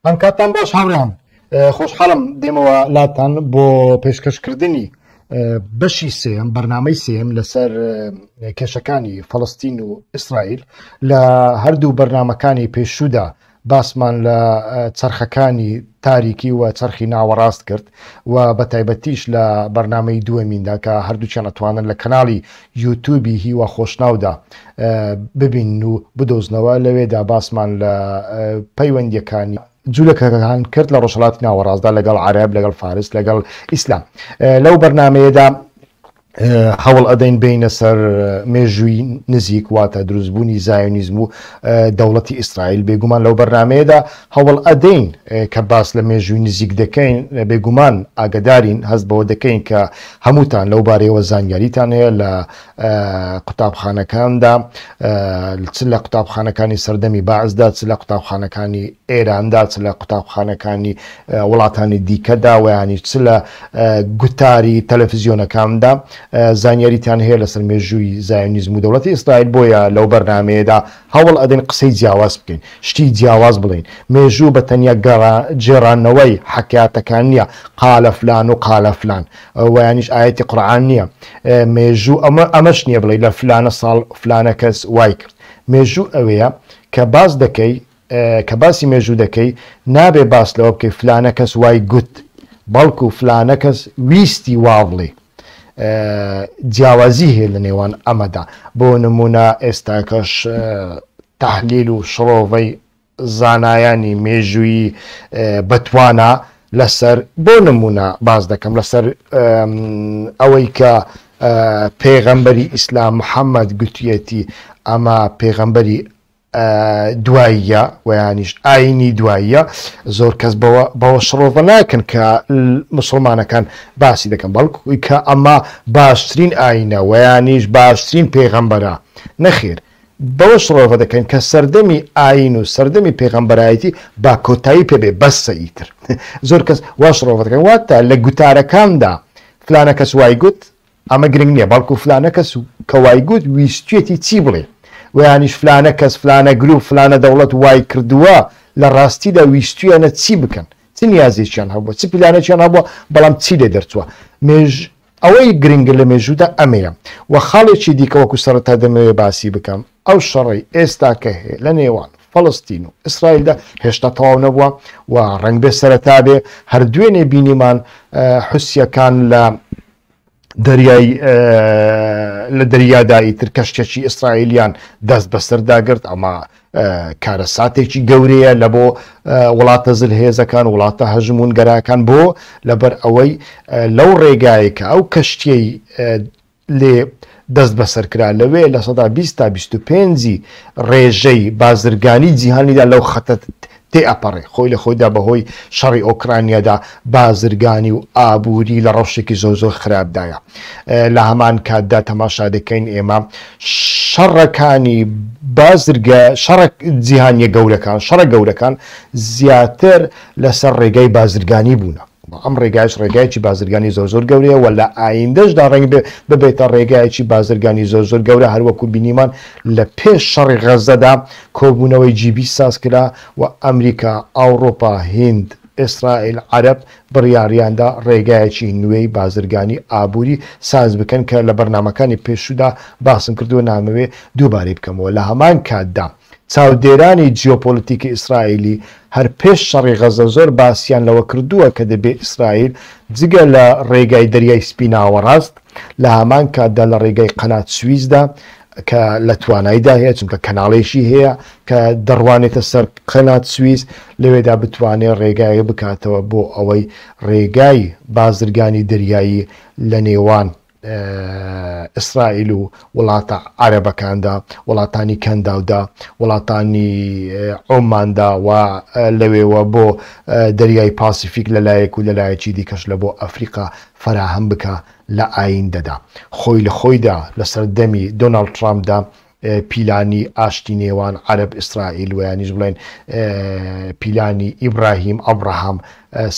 ئەم کاتان باش هاوڕێیان خۆشحاڵم دێمەوە لاتان بۆ پێشکەشکردنی بەشی سێم بەرنامەی سێم لەسەر کێشەکانی فەڵەستین و ئیسرائیل لە هەردوو بەرنامەکانی پێشوودا باسمان لە چەرخەکانی تاریکی و چەرخی ناوەڕاست کرد و بە تایبەتیش لە بەرنامەی دووەمیندا کە هەردووچیان ئەتوانن لە کەناڵی یوتیوبی هیوا خۆشناودا ببین و بدۆزنەوە لەوێدا باسمان لە پەیوەندیەکانی جوولەکەکان کرد لە ڕۆژهەڵاتی ناوەڕاستدا لەگەڵ عەرەب لەگەڵ فارس لەگەڵ ئیسلام لەو بەرنامەیەدا هەوڵ ئەدەین بینە سەر مێژووی نزیک واتە دروستبوونی زایۆنیزم و دەوڵەتی ئیسرائیل بێگومان لەو بەرنامەیەدا هەوڵ ئەدەین کە باس لە مێژووی نزیک دەکەین بێگومان ئاگدارین هەست بەوە دەکەین کە هەمووتان لەو بارەیەوە زانیاریتان هەیە لە قوتابخانەکاندا چ لە قوتابخانەکانی سەردەمی بەعزدا چ لە قوتابخانەکانی ئێراندا چ لە قوتابخانەکانی وڵاتانی دیکەدا و ینی چ لە گوتاری تەلەڤیزیۆنەکاندا زانیاریتان هەیە لەسەر مێژووی زایۆنیزم و دەوڵەتی ئیسرائیل بۆیە لەو بەرنامەیەدا هەوڵ ئەدەین قسەی جیاواز بکەین شتی جیاواز بڵین مێژوو بە تەنیا جێڕانەوەی حکایەتەکان نییە قالە فلان و قالە فلان و یانیش ئاەتی قورئان نییە مێژوو ئەمەش نییە بڵێ لە فلانە ساڵ فلانە کەس وای کرد مێژوو ئەوەیە کە باس دەکەی کە باسی مێژوو دەکەی نابێ باس لەوە بکەی فلانە کەس وای گوت بەڵکو فلانە کەس ویستی وا بڵێ جیاوازی هەیە لە نێوان ئەمەدا بۆ نمونە ئێستاکەش تەحلیل و شڕۆڤەی زانایانی مێژووی بەتوانە لەسەر بۆ نمونە باز دەکەم لەسەر ئەوەی کە پێغەمبەری ئیسلام محەممەد گوتویەتی ئەمە پێغەمبەری دواییە و یانیش ئاینی دواییە زۆر کەس بەوە شڕۆڤە ناکەن کە مسلمانەکان باسی دەکەن بەڵکوی کە ئەمە باشترین ئاینە و یانیش باشترین پێغەمبەرە نەخێر بەوە شڕۆڤە دەکەن کە سەردەمی ئاین و سەردەمی پێغەمبەرایەتی با کۆتایی پێبێ بەسە ئیتر زۆر کەس وا شڕۆڤە دەکەن واتە لە گوتارەکاندا فلانە کەس وای گوت ئەمە گرنگ نییە بەڵکو فلانە کەس کە وای گوت ویستێتی چی بڵێ ویانیش فلانە کەس فلانە گرروپ فلانە دەوڵەت وای کردووە لە ڕاستیدا ویستویانە چی بکەن چ نیازێکیان هەبووە چ پلانێکیان هەبووە بەڵام چی لێ دەرچووە ئەوەی گرنگە لە مێژوودا ئەمەیە و خاڵێکی دیکەوەکو سەرەتا دەمەوێ باسی بکەم ئەو شەڕی ئێستا کە هەیە لە نێوان فەڵەستین و ئیسرائیلدا هێشتا تەواو نەبووە و ڕەنگ بێ سەرەتا بێ هەردوێنێ بینیمان حوسیەکان لە دەریادایی تر کەشتێکی ئیسرائیلیان دەست بەسەرداگرت ئەمە کارە ساتێکی گەورەیە لە بۆ وڵاتە زلهێزەکان وڵاتە هەژمونگەراکان بۆ لەبەر ئەوەی لەو ڕێگایەکە ئەو کەشتیەی لێ دەست بەسەرکرا لەوێ لە سەدا 20 تا 25 ڕێژەی بازرگانی جیهانیدا لەو خەتە تێئەپەڕێ خۆی لە خۆیدا بەهۆی شەڕی ئۆکرانیادا بازرگانی و ئابووری لە ڕەوشێکی زۆر خراپدایە لە هەمان کاتدا تەماشا دەکەین ئێمە شەڕەکانی شەڕە جیهانیە گەورەکان شەڕە گەورەکان زیاتر لەسەر ڕێگای بازرگانی بوونە ئەم ڕێگایش ڕێگایکی بازرگانی زۆر گەورەیە و لە ئایندەشدا ڕەنگ ببێتە ڕێگایکی بازرگانی زۆر گەورە هەروەکو بینیمان لە پێش شەڕی غەزەدا کۆبوونەوەی جیبی ساز کرا و ئەمریکا ئەوڕۆپا هیند ئیسرائیل عەرەب بڕیاریاندا ڕێگایەکی نوێی بازرگانی ئابووری ساز بکەن کە لە بەرنامەکانی پێشوودا باسم کردووە نامەوێ دووبارەی بکەمەوە لە هەمان کاتدا چاودێرانی جیۆپۆلیتیکی ئیسرائیلی هەر پێش شەڕی غەزە زۆر باسییان لەوە کردووە کە دەبێ ئیسرائیل جگە لە ڕێگای دەریای سپی ناوەڕاست لە هەمان کاتدا لە ڕێگای قەنات سویزدا کە لە تواناییدا هەیە چونکە کەناڵێکی هەیە کە دەڕوانێتە سەر قەنات سویز لەوێدا بتوانێت ڕێگای بکاتەوە بۆ ئەوەی ڕێگای بازرگانی دەریایی لە نێوان ئیسرائیل و وڵاتە عەرەبەکاندا وڵاتانی کەنداودا وڵاتانی عۆماندا و لەوێوە بۆ دەریای پاسیفیک لەلایەک و لەلایەکی دیکەش لە بۆ ئەفریقا فراهەم بکە لە ئایندەدا خۆی لە خۆیدا لە سەردەمی دۆناڵد ترامپدا پیلانی ئاشتی نێوان عەرەب ئیسرائیل و یانیش بڵێن پیلانی ئیبراهیم ئەبراهام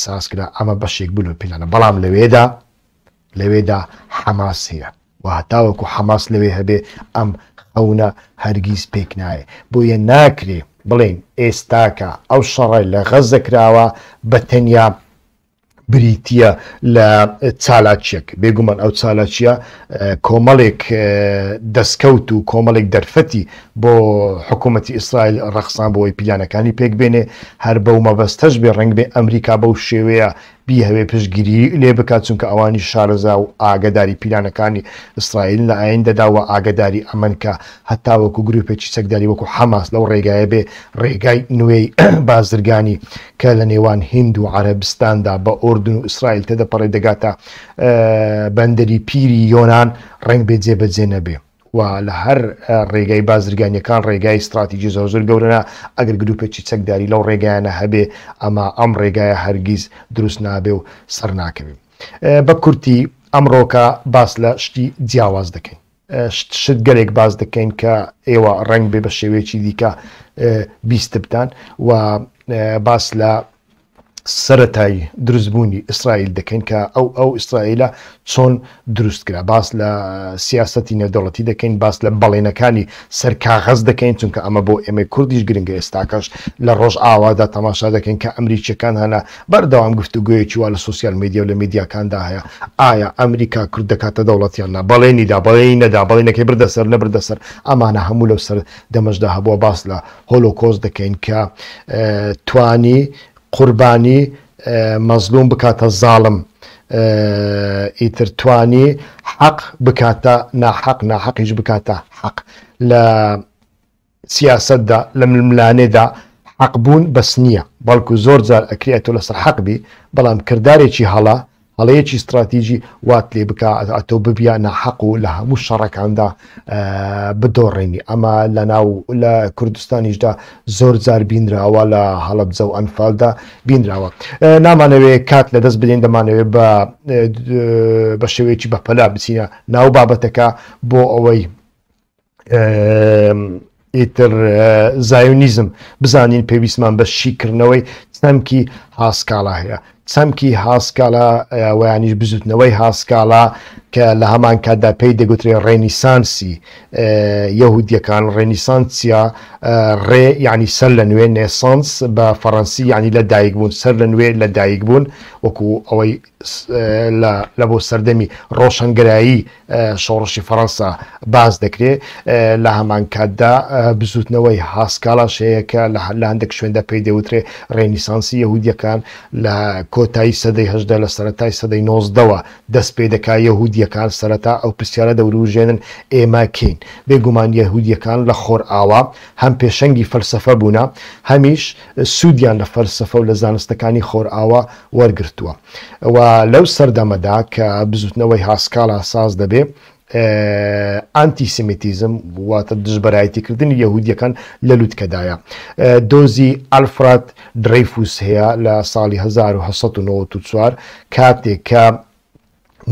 سازکرا ئەمە بەشێک بوو لە پیلانە بەڵام لەوێدا حەماس هەیە و هەتاوەکو حەماس لەوێ هەبێ ئەم خەونە هەرگیز پێک نایە بۆیە ناکرێ بڵێن ئێستاکە ئەو شەڕە لە غەزە کراوە بە تەنیا بریتە لە چالاچیەک بێگومان ئەو چالاچیە کۆمەڵێک دەستکەوت و کۆمەڵێک دەرفەتی بۆ حکوومەتی ئیسرائیل ڕەخسان بۆەوەی پیلانەکانی پێک بێنێ هەر بەو مەبەستەش بێ ڕنگ بێ ئەمریکا بەو شێوەیە بی هەوێ پشتگیری لێ بکات چونکە ئەوانی شارەزا و ئاگداری پیلانەکانی ئیسرائیل لە ئایندەداوە ئاگداری ئەمەنکە هەتا وەکو گروپێکی چەکداری وەکو حەماس لەو ڕێگایە بێ ڕێگای نوێی بازرگانی کە لە نێوان هیند و عەرەبستاندا بە ئوردن و ئیسرائیل تێدەپەڕێ دەگاتە بەندەری پیری یۆنان ڕنگ بێ جێبەجێ نەبێ و لە هەر ڕێگای بازرگانیەکان ڕێگای استراتیژی زۆر گەورەنە ئەگەر گروپێکی چەکداری لەو ڕێگایانە هەبێ ئەمە ئەم ڕێگایە هەرگیز دروست نابێ و سەر ناکەوێ. بە کورتی ئەمڕۆکە باس لە شتی جیاواز دەکەین شت گەلێک باز دەکەین کە ئێوە ڕنگ بێ بە شێوەیەکی دیکە بیست بتان و باس لە سەرەتایی دروستبوونی ئیسرائیل دەکەین کە ئەو ئیسرائیلە چۆن دروستکرا باس لە سیاسەتی نێودەوڵەتی دەکەین باس لە بەڵێنەکانی سەرکاغەز دەکەین چونکە ئەمە بۆ ئێمە کوردیش گرنگە ئێستاکەش لە ڕۆژ ئاوادا تەماشا دەکەین کە ئەمریکیەکان هەنا بەردەوام گفتوگویەکی وا لە سوسیال میدیا و لە میدیاکاندا هەیە ئایا ئەمریکا کورد دەکاتە دەوڵەتیاننا بەڵێنیدا بەڵێنی نەدا بەڵێنەکەی بردەسەر نەبردەسەر ئەمانە هەموو لەو سەر دەمەشدا هەبووە باس لە هۆلۆکۆست دەکەین کە توانی قوربانی مەزلوم بکاتە زاڵم ئیتر توانی حەق بکاتە ناحەق ناحەقیش بکاتە حەق لە سیاسەتدا لە ململانێدا حەق بوون بەس نییە بەڵکو زۆر جار ئەکرێتەوە لەسەر حەق بی بەڵام کردارێکی هەڵەیەکی استراتیژی وات لێ بکات ئەتۆ ببیە ناحەق و لە هەموو شەڕەکاندا بدۆڕێنی ئەمە لە ناو لە کوردستانیشدا زۆر جار بینراوە لە هەڵەبجە و ئەنفالدا بینراوە نامانەوێت کات لە دەست بدەین دەمانەوێت بە شێوەیەکی بەپەلا بچینە ناو بابەتەکە بۆ ئەوەی ئیتر زایۆنیزم بزانین پێویستمان بە شیکردنەوەی چەمکی هاسکاڵا هەیە چەمکی هاسکاڵا ویانیش بزوتنەوەی هاسکاڵا کە لە هەمان کاتدا پێی دەگوترێ ڕێنیسانسی یەهودیەکان ڕێنیسانسیە ڕێ یعنی سەر لە نوێ نێسانس بە فەڕەنسی یعنی لە دایک بوون سەر لە نوێ لە دایک بوون وەکو ئەوەی لە بۆ سەردەمی ڕۆشنگرایی شۆڕشی فەڕەنسا باز دەکرێت لە هەمان کاتدا بزوتنەوەی هاسکاڵا شەیەکە لە هەندێک شوێندا پێی دەوترێ ڕێنیسانسی یەهودیەکان لە کۆتایی سەدەی هەژدە لە سەرەتای سەدەی نۆزدەوە دەست پێ دەکات یەهودیەکان سەرەتا ئەو پرسیارە دەوروژێنن ئێمە کەین بێگومان یەهودیەکان لە خۆر ئاوا هەم پێشەنگی فەلسەفە بوونە هەمیش سوودیان لە فەلسەفە و لە زانستەکانی خۆر ئاوا وەرگرتووە و لەو سەردەمەدا کە بزوتنەوەی هاسکاڵا ساز دەبێ ئانتیسیمیتیزم واتە دژبەرایەتیکردنی یەهودیەکان لە لووتکەدایە دۆزی ئەلفراد درەیفوس هەیە لە ساڵی 1994 کاتێک کە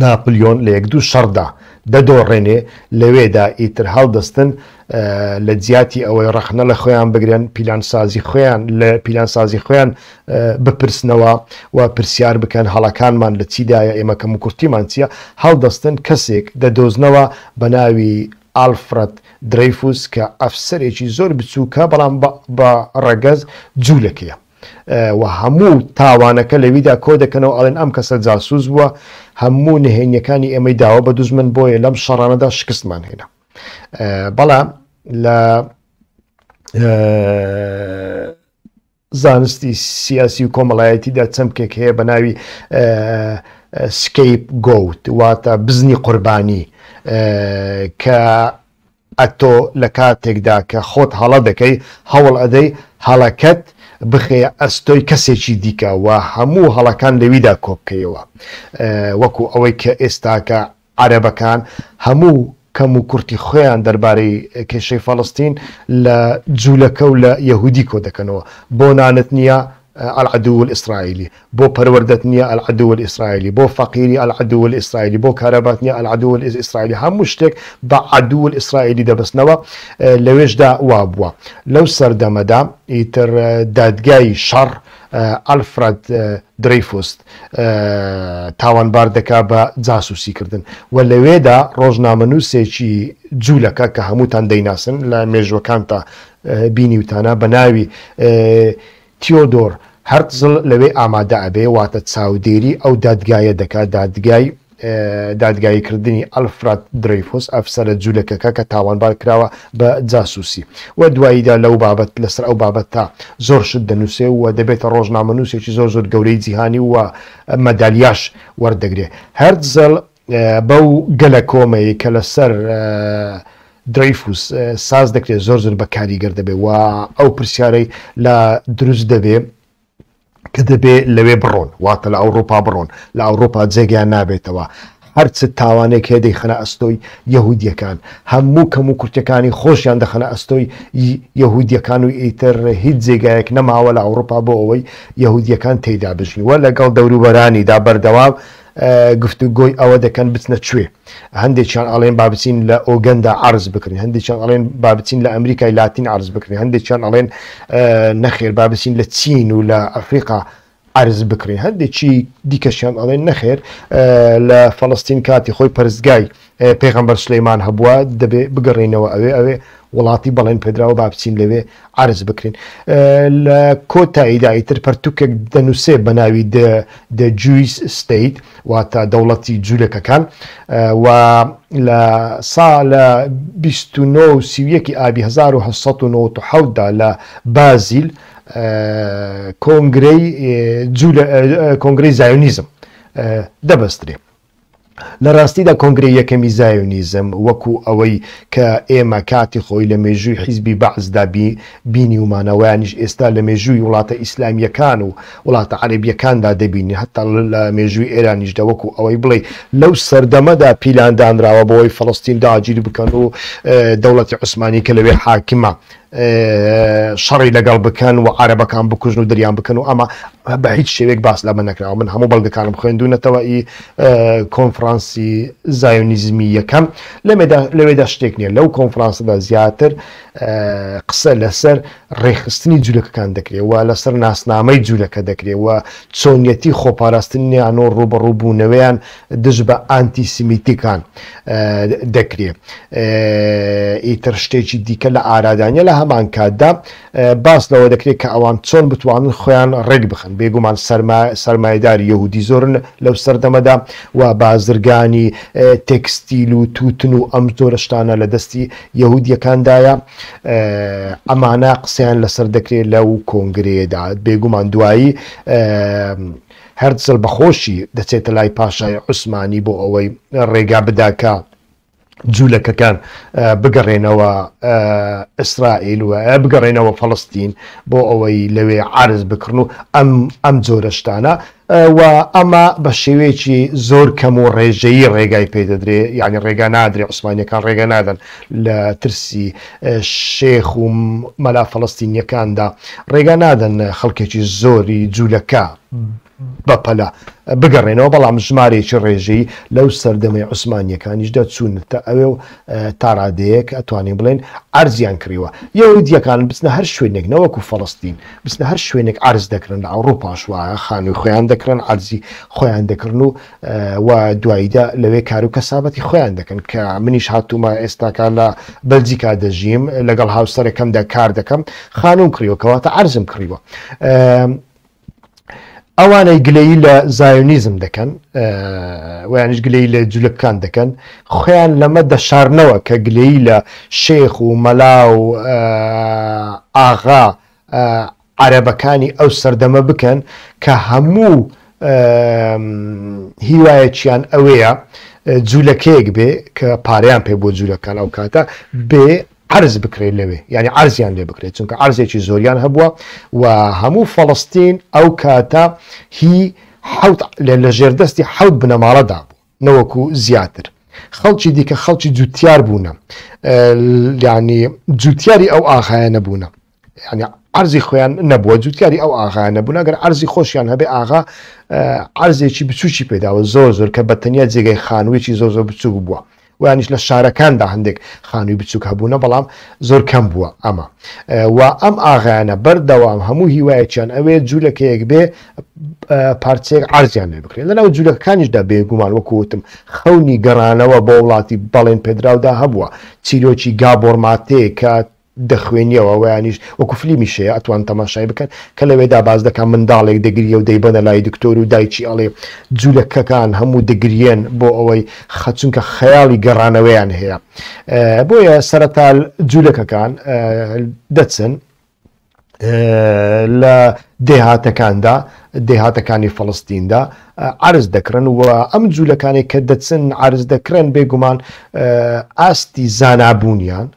ناپلیۆن لە یەک دوو شەڕدا دەدۆڕێنێ لەوێدا ئیتر هەڵدەستن لە جیاتی ئەوەی ڕەخنە لە خۆیان بگرن پیلانسازی خۆیان لە پیلانسازی خۆیان بپرسنەوە و پرسیار بکەن هەڵەکانمان لە چیدایە ئێمە کەم و کورتیمان چییە هەڵدەستن کەسێک دەدۆزنەوە بە ناوی ئالفرەد درەیفوس کە ئەفسەرێکی زۆر بچووکە بەڵام بە ڕەگەز جوولەکەیە و هەموو تاوانەکە لەویدا کۆ دەکەنەوە ئەڵێن ئەم کەسە جاسوس بووە هەموو نهێنیەکانی ئێمەی داوە بە دوژمن بۆیە لەم شەڕانەدا شکستمان هێنا بەڵام لە زانستی سیاسی و کۆمەڵایەتیدا چەمکێک هەیە بە ناوی سکەیپ گۆوت واتە بزنی قوربانی کە ئەتۆ لە کاتێکدا کە خۆت هەڵە دەکەی هەوڵ ئەدەی هەڵەکەت بخێ ئەستۆی کەسێکی دیکە و هەموو هەڵەکان لەویدا کۆبکەیەوە وەکو ئەوەی کە ئێستاکە عەرەبەکان هەموو کەم و کورتی خۆیان دەربارەی کێشەی فەڵەستین لە جوولەکە و لە یەهودی کۆ دەکەنەوە بۆ نانت نییە العدو الإسرائيلي بو پروردتنيا العدو الإسرائيلي بو فقيري العدو الإسرائيلي بو كهرباتنيا العدو الإسرائيلي هم مشتك بعدو الإسرائيلي دبسنوا لويش دا وابوا لو سردمدا يتر دادگاي شر ئالفرەد درەیفۆست تاوانبار دەکا بە جاسووسیکردن و لەوێدا ڕۆژنامەنووسێکی جوولەکە کە هەمووتان دەیناسن لە مێژوەکان تا بینیوتانە بە ناوی تیۆدۆر هەرتزل لەوێ ئامادە ئەبێ واتە چاودێری ئەو دادگایە دەکات دادگاییکردنی ئەلفرەد درەیفۆس ئەفسەرە جوولەکەکە کە تاوانبار کراوە بە جاسووسی و دواییدا لەو بابەت لەسەر ئەو بابەت تا زۆر شت دەنووسێ و دەبێتە ڕۆژنامەنووسێکی زۆر زۆر گەورەی جیهانی و مەدالیاش وەردەگرێ هەرتزل بەو گەلە کۆمەیە کە لەسەر درەیفوس ساز دەکرێت زۆر زۆر بە کاریگەر دەبێ و ئەو پرسیارەی لە دروست دەبێ کە دەبێ لەوێ بڕۆن واتە لە ئەوروپا بڕۆن لە ئەوروپا جێگیان نابێتەوە هەرچ تاوانێک هەیە دەیخەنە ئەستۆی یەهودیەکان هەموو کەم و کورتەکانی خۆشیان دەخەنە ئەستۆی یەهودیەکان و ئیتر هیچ جێگایەک نەماوە لە ئەوروپا بۆ ئەوەی یەهودیەکان تێیدا بژین وە لەگەڵ دەوروبەرانیدا بەردەوام گفتوگۆی ئەوە دەکەن بچنە کوێ هەندێکیان ئەڵێن بابچین لە ئۆگەندا عرض بکرین هەندێکیان ئەڵێن بابچین لە ئەمریکای لاتین عرض بکرین هەندێکیان ئەڵێن نەخێر بابچین لە چین و لە ئەفریقا عرض بکرین هەندێکی دیکەشیان ئەڵێن نەخێر لە فەڵەستین کاتی خۆی پەرستگای پێغەمبەر سلەیمان هەبووە دەبێ بگەڕێنەوە ئەوێ وڵاتی بەڵێن پێدراوە با بچین لەوێ عرض بکرین لە کۆتاییدا ئیتر پەرتوکێک دەنووسێ بە ناوی The Jewish State واتە دەوڵەتی جوولەکەکان و لە ساڵ 29 ئابی 1990دا لە بازیل کۆنگرەی زایۆنیزم دەبەسترێ لە ڕاستیدا کۆنگرەی یەکەمی زایۆنیزم وەکو ئەوەی کە ئێمە کاتی خۆی لە مێژووی حیزبی بەعزدا بینی ومانەوەیانیش ئێستا لە مێژووی وڵاتە ئیسلامیەکان و وڵاتە عەرەبیەکاندا دەبینی هەتا لە مێژووی ئێرانیشدا وەکو ئەوەی بڵێ لەو سەردەمەدا پیلاندانراوە بۆەوەی فەڵەستین داگیر بکەن و دەوڵەتی عوسمانی کە لەوێ حاکمە شەڕی لەگەڵ بکەن و عەرەبەکان بکوژن و دەریان بکەن و ئەمە بە هیچ شێوێک باس لەمە نەکراوە من هەموو بەڵگەکانم خوێندوونەتەوە کۆنفرانسی زایۆنیزمی یەکەم لەوێدا شتێک نییە لەو کۆنفرانسدا زیاتر قسە لەسەر ڕێخستنی جوولەکەکان دەکرێت و لەسەر ناسنامەی جوولەکە دەکرێت و چۆنیەتی خۆپاراستنیانۆ ڕوبەڕووبوونەوەیان دژ بە ئانتیسیمیتیکان دەکرێت ئیتر شتێکی دیکە لە ئارادانیە لە هەمان کاتدا باس لەوە دەکرێت کە ئەوان چۆن بتوانن خۆیان ڕێک بخەن بێگومان سەرمایهداری یەهودی زۆرن لەو سەردەمەدا و بازرگانی تێکستیل و تووتن و ئەم زۆرە شتانە لە دەستی یەهودیەکاندایە ئەمانە قسەیان لەسەر دەکرێت لەو کۆنگرەیەدا بێگومان دوایی هەرتزل بەخۆشی دەچێتە لای پاشای عوسمانی بۆ ئەوەی ڕێگا بداکە جوولەکەکان بگەڕێنەوە ئیسرائیل و بگەڕێنەوە فەڵەستین بۆ ئەوەی لەوێ عرض بکردن و ئەم جۆرە شتانە و ئەمە بە شێوەیەکی زۆر کەم و ڕێژەیی ڕێگای پێدەدرێ یعنی ڕێگا نادرێ عوسمانیەکان ڕێگە نادەن لە ترسی شێخ و مەلا فەڵەستینیەکاندا ڕێگا نادەن خەڵکێکی زۆری جوولەکە بەپەلا بگەڕێنەوە بەڵام ژمارێکی ڕێژەی لەو سەردەمەی عوسمانیەکانیشدا چوونتە ئەوێ و تا ڕادەیەک ئەتوانین بڵێن عەرزیان کڕیوە یەهودیەکان بچنە هەر شوێنێک نەوەکو فەڵەستین بچنە هەر شوێنێک عرض دەکردن لە ئەوروپاش وایە خانووی خۆیان دەکردن عەرزی خۆیان دەکردن و دواییدا لەوێ کار و کەسابەتی خۆیان دەکەن کە منیش هاتوومە ئێستاکان لە بەلجیکا دەژیم لەگەڵ هاوسەرەکەمدا کار دەکەم خانووم کڕیوە کەواتە عەرزم کڕیوە ئەوانەی گلەیی لە زایۆنیزم دەکەن ویانش گلەی لە جوولەکان دەکەن خۆیان لەمە دەشارنەوە کە گلەیی لە شێخ و مەلا و ئاغا عەرەبەکانی ئەو سەردەمە بکەن کە هەموو هیوایەکیان ئەوەیە جوولەکەیەک بێ کە پارەیان پێ بۆ جوولەکان ئەو کاتە بێ عرض بکرێت لەوێ یعنی عرزیان لێ بکرێت چونکە عرزێکی زۆریان هەبووە و هەموو فەڵەستین ئەو کاتە هی لە ژێردەستی حەوت بنەماڵەدا بوو نەوەکو زیاتر خەڵکی دیکە خەڵکی جوتیار بوونە یعنی جوتیاری ئەو ئاغایە نەبوونە یعنی عرضی خۆیان نەبووە جوتیاری ئەو ئاغایە نەبوون ئەگەر عرضی خۆشیان هەبێ ئاغا عرزێکی بچوکی پێداوە زۆر کە بەتەنیا جێگەی خانوویەکی زۆر بچوک بووە وانیش لە شارەکاندا هەندێک خانووی بچووک هەبوونە بەڵام زۆر کەم بووە ئەمە و ئەم ئاغایانە بەردەوام هەموو هیوایەکیان ئەوێ جوولەکەیەک بێ پارچەیەک عرضیان لێ بکرێن لەناو جوولەکانیشدا بێگومان وەکوتم خەونی گەڕانەوە بۆ وڵاتی بەڵێن پێدراودا هەبووە چیرۆکی گابۆرماتەیە کە دەخوێنیەوە ویانیش وەکو فلیمی شەیە ئەتوان تەماشای بکەن کە لەوێدا باز دەکەن منداڵێک دەگریە و دەیبەنە لای دکتۆر و دایکی ئەڵێ جوولەکەکان هەموو دەگریێن بۆ ئەوەی خەچونکە خەیاڵی گەڕانەوەیان هەیە بۆیە سەرەتا جوولەکەکان دەچن لە دێهاتەکانی فەڵستیندا عرض دەکرن و ئەم جوولەکانی کە دەچن عرض دەکرن بێگومان ئاستی زانابوونیان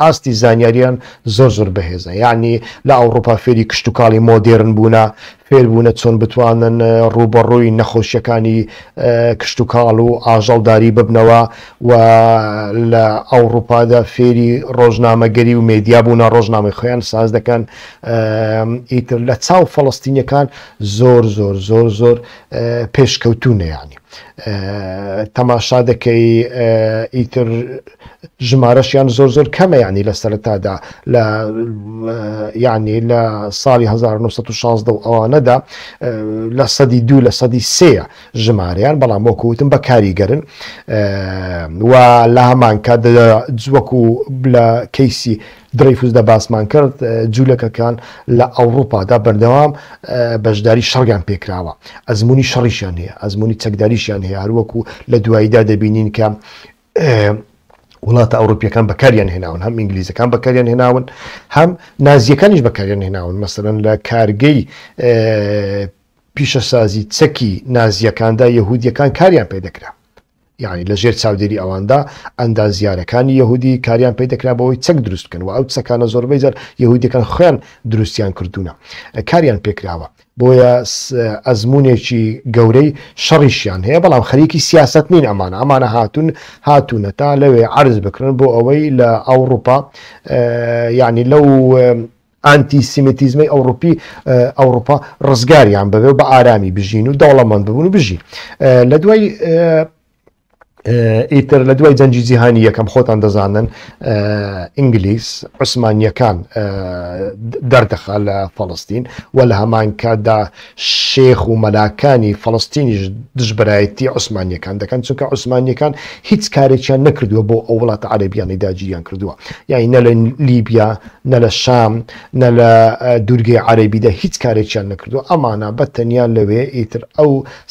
ئاستی زانیاریان زۆر بەهێزە یعنی لە ئەوروپا فێری کشتتوکاڵی مۆدێرن بوونە فێر بوونە چۆن بتوانن ڕوبەڕووی نەخۆشیەکانی کشتتوکاڵ و ئاژەڵداری ببنەوە و لە ئەوروپادا فێری ڕۆژنامەگەری و مێدیا بوونە ڕۆژنامەی خۆیان ساز دەکەن ئیتر لە چاو فەڵستینیەکان زۆر پێشکەوتونە ینی تەماشا دەکەی ئیتر ژمارەشیان زۆر کەمە ینی لە سەرەتادا ینی لە ساڵی 1960 ئەوانەدا لە سەدی 2 لە سەدی 3 ژمارەیان بەڵام وەکوتم بە کاریگەرن و لە هەمان کات وەکو لە کەیسی درەیفوس دە باسمان کرد جوولەکەکان لە ئەوروپادا بەردەوام بەشداری شەڕیان پێکراوە ئەزمموی شەڕیشیان هەیە ئەزمموی چەکداریشیان هەیە هەروەکو لە دواییدا دەبینین کە وڵاتە ئەوروپیەکان بەکاریان هێناون هەم ئینگلیزەکان بەکاریان هێناون هەم نازیەکانیش بەکاریان هێناون مەسەرەن لە کارگەی پیشەسازی چەکی نازیەکاندا یەهودیەکان کاریان پێدەکرا یعنی لە ژێر چاودێری ئەواندا ئەندازیارەکانی یەهودی کاریان پێدەکرا بەوەی چەک دروست بکەن و ئەو چەکانە زۆربەی جار یەهودیەکان خۆیان دروستیان کردوونە کاریان پێکراوە بۆیە ئەزمونێکی گەورەی شەڕیشیان هەیە بەڵام خەریکی سیاست نین ئەمانە هاتوونە تا لەوێ عرض بکرن بۆ ئەوەی لە ئەوروپا یعنی لەو ئانتیسیمتیزمی ئەوروپا ڕزگاریان ببێ و بە ئارامی بژین و دەوڵەمەند ببوون و بژین لە دوای ئیتر لە دوای جەنجی جیهانی یەکەم خۆتان دەزانن ئینگلیس عوسمانیەکان دەردەخا لە فەڵستین و لە هەمان کاتدا شێخ و مەلاکانی فەڵستینیش دژبرایەتی عوسمانیەکان دەکەن چونکە عوسمانیەکان هیچ کارێکیان نەکردووە بۆ ئەو وڵاتە عەرەبیانی داگیریان کردووە یعنی نە لە لیبیا نە لە شام نە لە دوورگەی عەرەبیدا هیچ کارێکیان نەکردووە ئەمانە بەتەنیا لەوێ ئیتر ئەو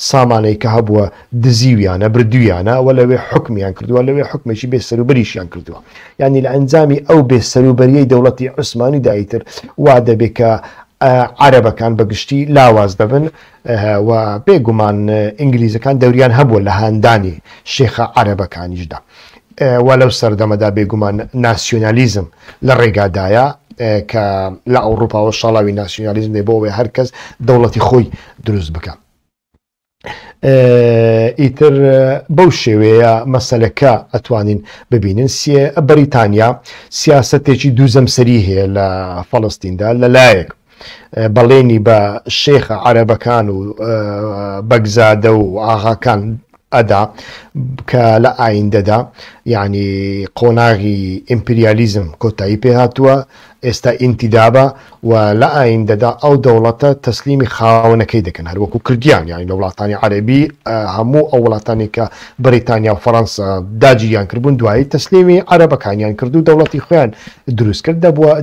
سامانەی کە هەبووە دزیویانە بردوویانە لەوێ حکمیان کردووە لەوێ حکمێکی بێسەروبەریشیان کردووە یعنی لە ئەنجامی ئەو بێسەروبەریەی دەوڵەتی عوسمانی دایتر وا دەبێت کە عەرەبەکان بەگشتی لاواز دەبن و بێگومان ئینگلیزەکان دەوریان هەبووە لە هاندانی شێخە عەرەبەکانیشدا و لەو سەردەمەدا بێگومان ناسیۆنالیزم لە ڕێگادایە کە لە ئەوروپاوە شاڵاوی ناسیۆنالیزم دێ بۆ ئەوەی هەرکەس دەوڵەتی خۆی دروست بکە ئیتر بەو شێوەیە مەسەلەکە ئەتوانین ببینن بەریتانیا سیاسەتێکی دووزەمسەری هەیە لە فەڵستیندا لەلایەک بەڵێنی بە شێخە عەرەبەکان و بەگزادە و ئاغاکان ئەدا کە لە ئایندەدا یعنی قۆناغی ئیمپریالیزم کۆتایی پێهاتووە ئێستا ئینتیدابە و لە ئایندەدا ئەو دەوڵەتە تەسلیمی خاوەنەکەی دەکەن هەروەکو کردیان یانی لە وڵاتانی عەرەبی هەموو ئەو وڵاتانی کە بەریتانیا و فەڕەنسا داگیریان کردبوون دوایی تەسلیمی عەرەبەکانیان کرد و دەوڵەتی خۆیان دروست کرد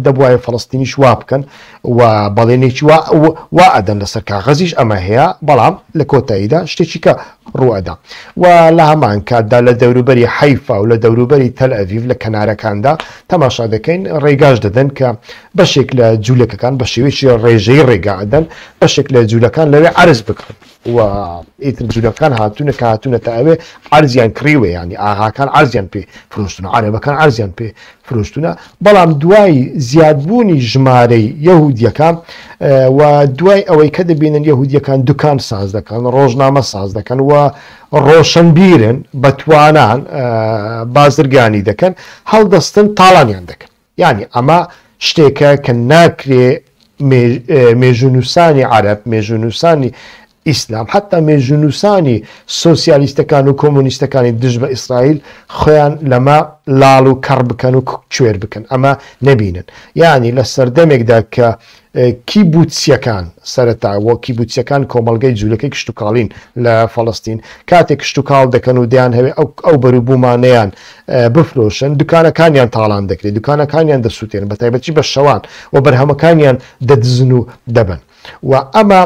دەبوایە فەڵستینیش وا بکەن و بەڵێنێکی وا ئەدەن لەسەر کاغەزیش ئەمە هەیە بەڵام لە کۆتاییدا شتێکی کە ڕوئەدا و لە هەمان کاتدا لە دەوروبەری حەیفا و لە دەوروبەری تەل ئەڤیڤ لە کەنارەکاندا تەماشا دەکەین ڕێگاش دەدەن کە بەشێک لە جوولەکەکان بە شێوەیەکی ڕێژەی ڕێگادەن بەشێک لە جوولەکان لەوێ عرض بکەن و ئیتر جوولەکان هاتوونە کە هاتوونەتە ئەوێ عرضیان کڕیوە ینی ئاغاکان عرضیان پێ فرۆشتونە عەرەبەکان عرضیان پێ فرۆشتونە بەڵام دوای زیادبوونی ژمارەی یەهودیەکان و دوای ئەوەی کە دەبینن یەهودیەکان دوکان ساز دەکەن ڕۆژنامە ساز دەکەن و ڕۆشنبیرن بەتوانان بازرگانی دەکەن هەڵدەستن تاڵانیان دەکەن یعنی ئەمە شتێکە کە ناکرێ مێژونووسانی عەرەب مێژونووسانی ئیسلام حتا مێژونوسانی سۆسیالیستەکان و کۆمونیستەکانی دژ بە ئیسرائیل خۆیان لەمە لاڵ و کەڕ بکەن و کوێر بکەن ئەمە نەبینن یعنی لە سەردەمێکدا کە کیبوتسیەکان سەرەتاوە کیبوتسیەکان کۆمەڵگەی جوولەکەی کشتتوکاڵین لە فەڵەستین کاتێک کشتتوکاڵ دەکەن و دیان هەوێ ئەو بەروبوومانەیان بفرۆشن دوکانەکانیان تاڵان دەکرێت دوکانەکانیان دەسووتێن بە تایبەتی بە شەوان و بەرهەمەکانیان دەدزن و دەبن و ئەمە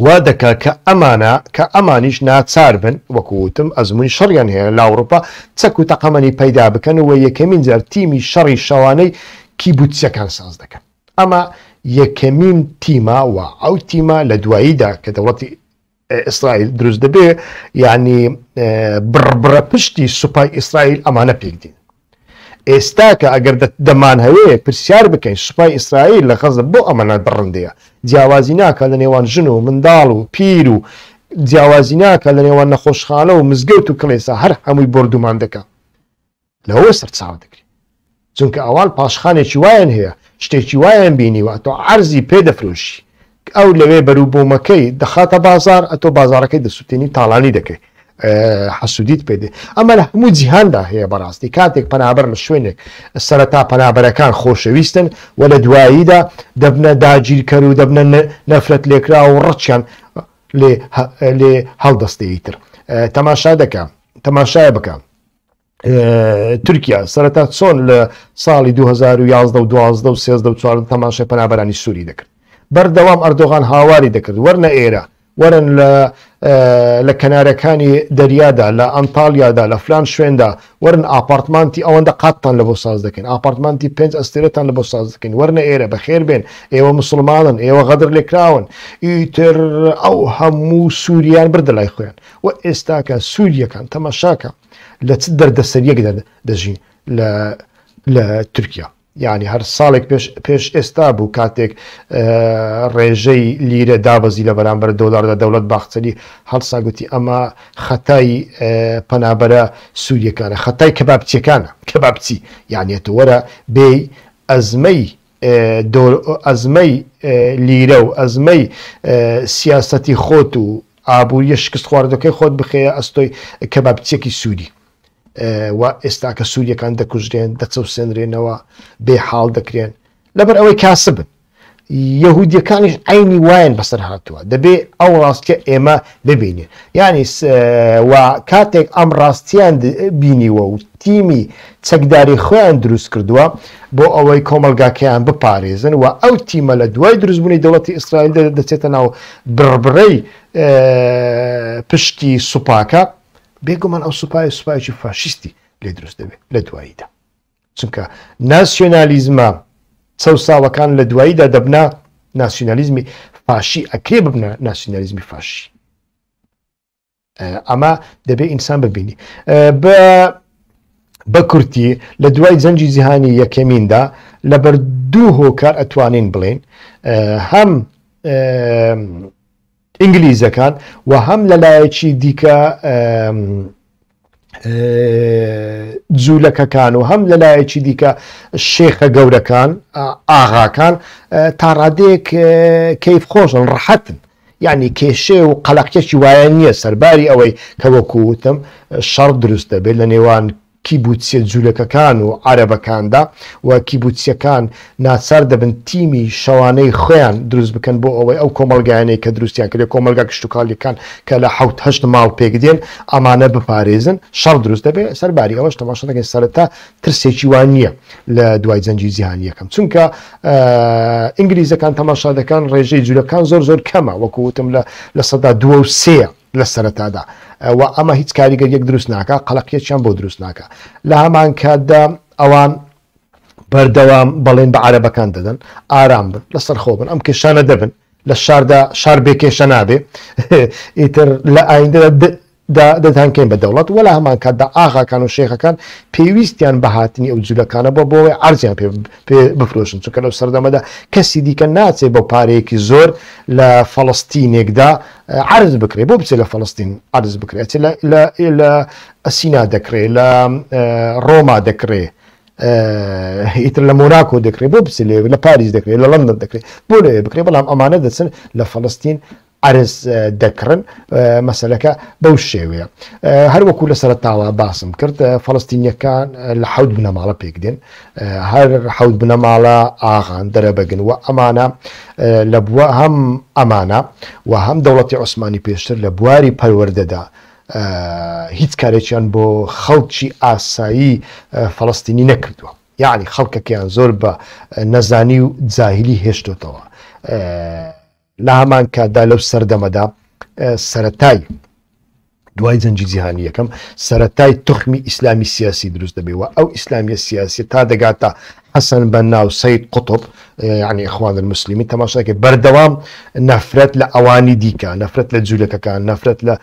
وا دەکا کە ئەمانە کە ئەمانیش ناچار بن وەکووتم ئەزمموی شەڕیان هەیە لە ئەوروپا چەک و تەقەمەنی پەیدا بکەن و یەکەمین جار تیمی شەڕی شەوانەی کیبوتسیەکان ساز دەکەن ئەمە یەکەمین تیمە و ئەو تیمە لە دواییدا کە دەوڵەتی ئیسرائیل دروست دەبێ یعنی بڕبڕە پشتی سوپای ئیسرائیل ئەمانە پێکدین ئێستا کە ئەگەر دەمان هەوێ پرسیار بکەین سوپای ئیسرائیل لە خەزە بۆ ئەمەە بڕندەیە جیاوازی ناکە لە نێوان ژن و منداڵ و پیر و جیاوازی ناکە لە نێوان نەخۆشخانە و مزگەوت و کڵێسا هەر هەمووی بردومان دەکە لەوە سەرچاو دەکرێت چونکە ئەوان پاشخانێکی وایان هەیە شتێکی وایان بینیوە تۆ عەرزی پێدەفرۆشی ئەو لەوێ بەروبوومەکەی دەخاتە بازار ئەتۆ بازارەکەی دەسووتێنی تاڵانی دەکەی حەسوودیت پێدێ ئەمە لە هەموو جیهاندا هەیە بەڕاستی کاتێک پەنابەر لە شوێنێک سەرەتا پەنابەرەکان خۆشەویستن و لە دواییدا دەبنە داگیرکەر و دەبنە نەفرەت لێکرا و ڕەچیان لێ هەڵدەستەیتر تەماشای بکەم تورکیا سەرەتا چۆن لە ساڵی 2011 و 2012 و 13 و 14 تەماشای پەنابەرانی سووری دەکرد بەردەوام ئەردۆغان هاواری دەکرد وەرنە ئێرە وەرن لە کەنارەکانی دەریادا لە ئەنتالیادا لە فلان شوێندا وەرن ئاپارتمانتی ئەوەندە قاتتان لە بۆ ساز دەکەین ئاپارتمانتی 5 ئەستێرەتان لە بۆ ساز دەکەین وەرنە ئێرە بەخێر بێن ئێوە مسلمانن ئێوە غەدر لێکراون ئیتر ئەو هەموو سووریان بردە لای خۆیان و ئێستاکە سووریەکان تەماشاکە لە چ دەردەسەریەک دەژین لە تورکیا یعنی هەر ساڵێک پێش ئێستا بوو کاتێک ڕێژەی لیرە دابەزی لە بەرامبەر دۆلاردا دەوڵەت باخچەری هەڵسا گوتی ئەمە خەتای پەنابەرە سووریەکانە خەتای کەبابچیەکانە کەبابچی یعنیێتە وەرە بێ ئەزمەی لیرە و ئەزمەی سیاسەتی خۆت و ئابووریە شکست خواردەکەی خۆت بخەیە ئەستۆی کەبابچیەکی سووری و ئێستا کە سووریەکان دەکوژرێن دەچەوسێنرێنەوە بێ حاڵ دەکرێن لەبەر ئەوەی کاسبن یەهودیەکانیش عینی وایەن بەسەر هاتووە دەبێ ئەو ڕاستیە ئێمە ببینێن یعنی و کاتێک ئەم ڕاستیان بینیوە و تیمی چەکداری خۆیان دروست کردووە بۆ ئەوەی کۆمەلگاکەیان بپارێزن و ئەو تیمە لە دوای دروستبوونی دەوڵەتی ئیسرائیل دەچێتە ناو بڕبڕەی پشتی سوپاکە بێگومان ئەو سوپایکی فاشیستی لێ دروست دەبێت لە دواییدا چونکە ناسیۆنالیزمە چەساوەکان لە دواییدا دەبنا ناسیۆنالیزمی فاشی ئەکرێ ببنە ناسیۆنالیزمی فاشی ئەمە دەبێت ئینسان ببینی بە کورتی لە دوای جەنجی جیهانی یەکەمیندا لەبەر دوو هۆکار ئەتوانین بڵێن هەم ئینگلیزەکان و هەم لەلایەکی دیکە جوولەکەکان و هەم لەلایەکی دیکە شێخە گەورەکان ئاغاکان تا ڕادەیەک کەیف خۆشن ڕەحەتن یعنی کێشێ و قەلەقیەکی وایە نییە سەرباری ئەوەی کە وەکووتم شەڕ دروست دەبێت لە نێوان کیبوتسیە جوولەکەکان و عەرەبەکاندا و کیبوتسیەکان ناچار دەبن تیمی شەوانەی خۆیان دروست بکەن بۆ ئەوەی ئەو کۆمەلگایانەی کە دروستیان کرێت کۆمەلگا کشتتوکاڵیەکان کە لە 7 ماڵ پێک دێن ئەمانە بپارێزن شەڕ دروست دەبێت سەرباری ئەوەش تەماشا دەکەین سەرەتا ترسێکی وان نییە لە دوای جەنجی جیهانی یەکەم چونکە ئینگلیزەکان تەماشا دەکەن ڕێژەی جوولەکان زۆر کەمە وەکووتم لە سەدا 2 لە سەرەتادا و ئەمە هیچ کاریگەریەک دروست ناکە قەلەقیەکیان بۆ دروست ناکە لە هەمان کاتدا ئەوان بەردەوام بەڵێن بە عەرەبەکان دەدەن ئارام بن لەسەر خۆ بن ئەم کێشانە دەبن لە شاردا شار بێکێشە نابێ ئیتر لە ئایندەدا دەتانکەین بە دەوڵەت وە لە هەمان کاتدا ئاغاکان و شێخەکان پێویستیان بەهاتنی ئەو جوولەکانە بۆ بۆەوەی عەرزیان پێ بفرۆشن چونکە لەو سەردەمەدا کەسی دیکە ناچێت بۆ پارەیەکی زۆر لە فەڵەستینێکدا عرض بکرێت بۆ بچێت لە فەڵەستین عرض بکرێت لە ئەسینا دەکرێت لە ڕۆما دەکرێت ئیتر لە مۆناکۆ دەکرێت بۆ بچێت لە پاریس دەکرێت لە لەندن دەکرێت بۆ لێ بکرێت بەڵام ئەمانە دەچن لە فەڵەستین عرز دەکڕن مەسەلەکە بەو شێوەیە. هەروەکو لە سەرەتاوە باسم کرد فەڵەستینیەکان لە حەوت بنەماڵە پێک دێن، هەر حەوت بنەماڵە ئاغان دەرەبەگن و ئەمانە لە بووە هەم ئەمانە و هەم دەوڵەتی عوسمانی پێشتر لە بواری پەروەردەدا هیچ کارێکیان بۆ خەڵکی ئاسایی فەڵەستینی نەکردووە، یعنی خەڵکەکەیان زۆر بە نەزانی و جاهیلی هێشتۆتەوە. لە هەمان کاتدا لەو سەردەمەدا سەرەتای دوای جەنگی جیهانی یەکەم سەرەتای تخمی ئیسلامی سیاسی دروست دەبێەوە، ئەو ئیسلامیە سیاسی تا دەگاتە حەسەن بەنا و سەید قوتب یعنی ئیخوان المسلمین تەماشاکە بەردەوام نەفرەت لە ئەوانی دیکە، نەفرەت لە جوولەکەکان، نەفرەت لە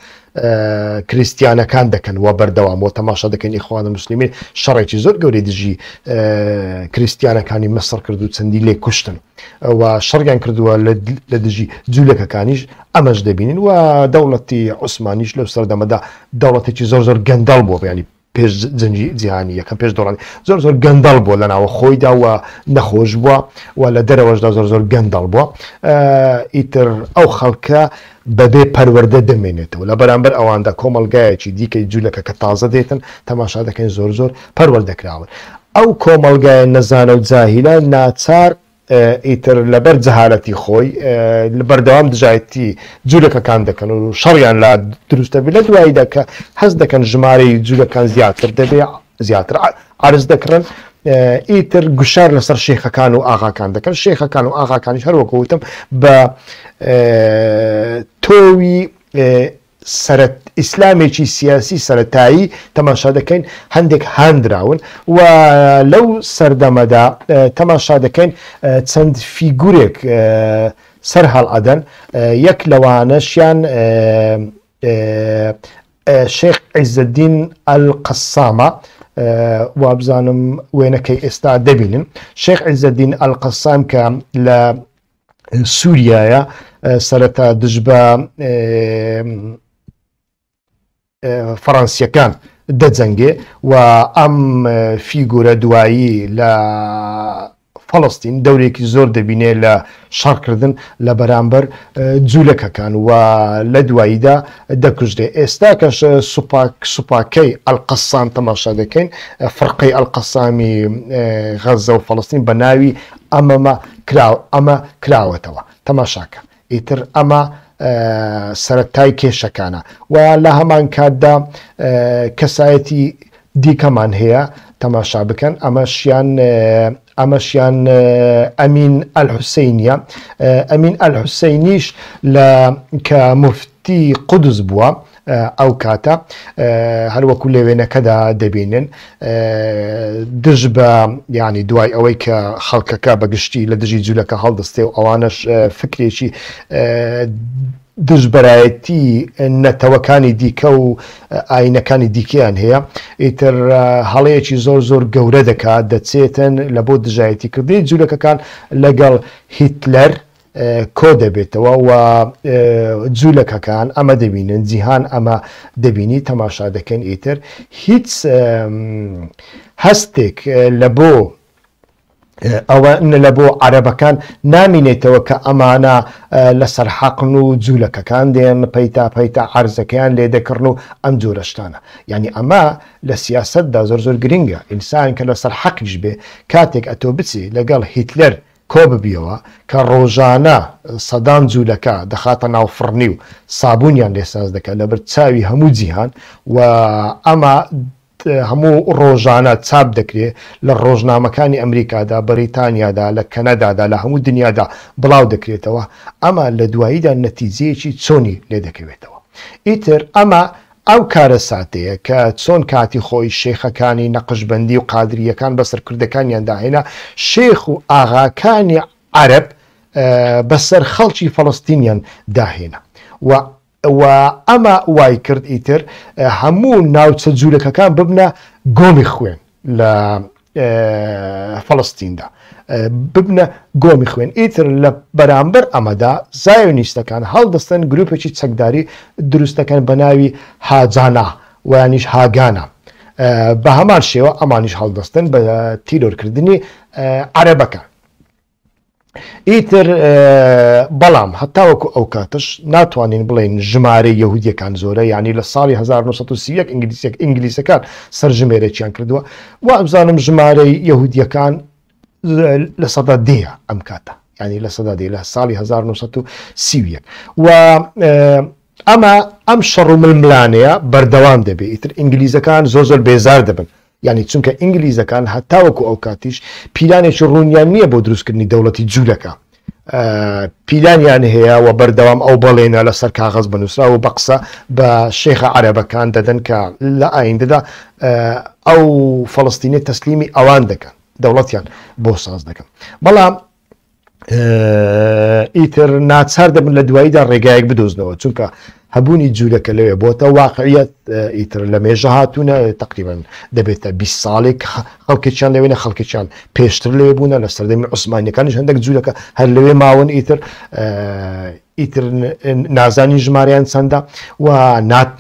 کریسیانەکان دەکەن و بەردەوام و تەماشا دەکەن ئیخوان المسلمین شەڕێکی زۆر گەورەی دژی کریسیانەکانی مەسڕ کرد و چەندی لێ کوشتن و شەڕیان کردووە لە دژی جوولەکەکانیش ئەمەش دەبینین و دەوڵەتی عوسمانیش لەو سەردەمەدا دەوڵەتێکی زۆر زۆر گەندەڵ بووە، ینی پێش جەنگی جیهانی یەکەم پێش دۆڕانی زۆر زۆر گەندەڵ بووە لە ناوە خۆیدا و نەخۆش بووە و لە دەرەوەشدا زۆر زۆر گەندەڵ بووە. ئیتر ئەو خەڵکە بەبێ پەروەردە دەمێنێتەوە لە بەرامبەر ئەواندا کۆمەلگایەکی دیکەی جوولەکە کە تازە دێتن تەماشا دەکەین زۆر زۆر پەروەردەکراون. ئەو کۆمەلگایە نەزانە و جاهیلە ناچار ئیتر لەبەر جەهالەتی خۆی لە بەردەوام دژایەتی جوولەکەکان دەکەن و شەڕیان لا دروستە بێت لە دواییدا کە هەست دەکەن ژمارەی جوولەکان زیاتر دەبێ زیاتر عرز دەکڕن ئیتر گوشار لەسەر شێخەکان و ئاغاکان دەکەن. شێخەکان و ئاغاکانیش هەروەکەوتم بە تۆوی ئیسلامێکی سیاسی سەرەتایی تەماشا دەکەین هەندێک هاندراون و لەو سەردەمەدا تەماشا دەکەین چەند فیگورێک سەر هەڵئەدەن. یەک لەوانەشیان شێخ عیزەدین ئەلقەسامە وابزانم وێنەکەی ئێستا دەبینن. شێخ عیزەدین ئەلقەسام کە لە سووریایە سەرەتا دژ بە فەڕەنسیەکان دەجەنگێ و ئەم فیگورە دوایی لە فەڵەستین دەورێکی زۆر دەبینێ لە شەڕکردن لە بەرامبەر جوولەکەکان و لە دواییدا دەکوژرێ. ئێستا کەش سوپاکەی ئەلقەسام تەماشا دەکەین، فڕقەی ئەلقەسامی غەزە و فەڵەستین بە ناوی ئەمە کراوەتەوە تەماشاکە. ئیتر ئەمە سەرەتای کێشەکانە و لە هەمان کاتدا کەسایەتی دیکەمان هەیە تەماشا بکەن. ئەمەشیان ئەمین ئەلحوسەینیە. ئەمین ئەلحوسەینیش کە مفتی قودس بووە ئەو کاتە هەروەکو لەوێنەکەدا دەبینن دژ بە ینی دوای ئەوەی کە خەڵکەکە بەگشتی لە دژی جوولەکە هەڵدەستێ و ئەوانش فکرێکی دژبەرایەتی نەتەوەکانی دیکە و ئاینەکانی دیکەیان هەیە. ئیتر هەڵەیەکی زۆر زۆر گەورە دەکات دەچێتن لە بۆ دژایەتی کردنی جوولەکەکان لەگەڵ هیتلەر کۆ دەبێتەوە و جوولەکەکان ئەمە دەبینن، جیهان ئەمە دەبینی تەماشا دەکەن. ئیتر هیچ هەستێک لە بۆ ئەوە لە بۆ عەرەبەکان نامینێتەوە کە ئەمانە لەسەر حەقن و جوولەکەکان دێن پەیتا عەرزەکەیان لێ دەکڕن و ئەم جۆرەشتانە. یعنی ئەمە لە سیاسەتدا زۆر زۆر گرنگە. ئینسان کە لەسەر حەقیش بێ کاتێک ئەتۆ بچی لەگەڵ هیتلەر کۆ ببیەوە کە ڕۆژانە سەدان جوولەکە دەخاتە ناو فڕنی و سابوونیان لێساز دەکات لەبەر چاوی هەموو جیهان و ئەمە هەموو ڕۆژانە چاپ دەکرێت لە ڕۆژنامەکانی ئەمریکادا، بەریتانیادا، لە کەنەدادا، لە هەموو دنیادا بڵاو دەکرێتەوە. ئەمە لە دواییدا نەتیجەیەکی چۆنی لێ دەکەوێتەوە. ئیتر ئەمە ئەو کارە ساتەیە کە چۆن کاتی خۆی شێخەکانی نەقشبەندی و قادریەکان بەسەرکردەکانیان داهێنا شێخ و ئاغاکانی عەرەب بەسەر خەڵکی فەڵەستینیان داهێنا و ئەمە وای کرد ئیتر هەموو ناوچە جوولەکەکان ببنە گۆمی خوێن لە فەڵەستیندا، ببنە گۆمی خوێن. ئیتر لە بەرامبەر ئەمەدا زایۆنیستەکان هەڵدەستن گروپێکی چەکداری دروستەکەن بە ناوی هاجانا و یانیش هاگانە. بە هەمان شێوە ئەمانیش هەڵدەستن بە تیرۆرکردنی عەرەبەکان. ئیتر بەڵام هەتاوەکو ئەو کاتش ناتوانین بڵێن ژمارە یەهودیەکان زۆرە، یعنی لە ساڵی 1930 ئینگلیسەکان سەرژمێرێکیان کردووە و ئەمزانم ژمارەی یەهودیەکان لە سەدا دەیە ئەم کاتە، ینی لە سەدا دێ لە ساڵی 1930 و ئەم شەڕ و ململانەیە بەردەوام دەبێت. ئیتر ئینگلیزەکان زۆر بێزار دەبن، ینی چونکە ئینگلیزەکان هەتاوەکو ئەو کاتیش پیلانێکی ڕوونیان نییە بۆ دروستکردنی دەوڵەتی جوولەکە، پیلانیان هەیە و بەردەوام ئەو بەڵێنە لەسەر کاغەز بنووسرا و بە قسە بە شێخە عەرەبەکان دەدەن کە لە ئایندەدا ئەو فەڵەستینی تەسلیمی ئەوان دەکەن، دەوڵەتیان بۆ ساز دەکەن. بەڵام ئیتر ناچار دەبن لە دواییدا ڕێگایەک بدۆزنەوە، چونکە هەبوونی جوولەکە لەوێ بۆتە واقعیت. ئیتر لە مێژە هاتوونە تقریبا دەبێتە 20 ساڵێک خەڵکێکیان لەوێنە، خەڵکێکیان پێشتر لێ بوونە لە سەردەمی عوسمانیەکانیش هەندێک جوولەکە هەر لەوێ ماون. ئیتر نازانی ژمارەیان چەندە و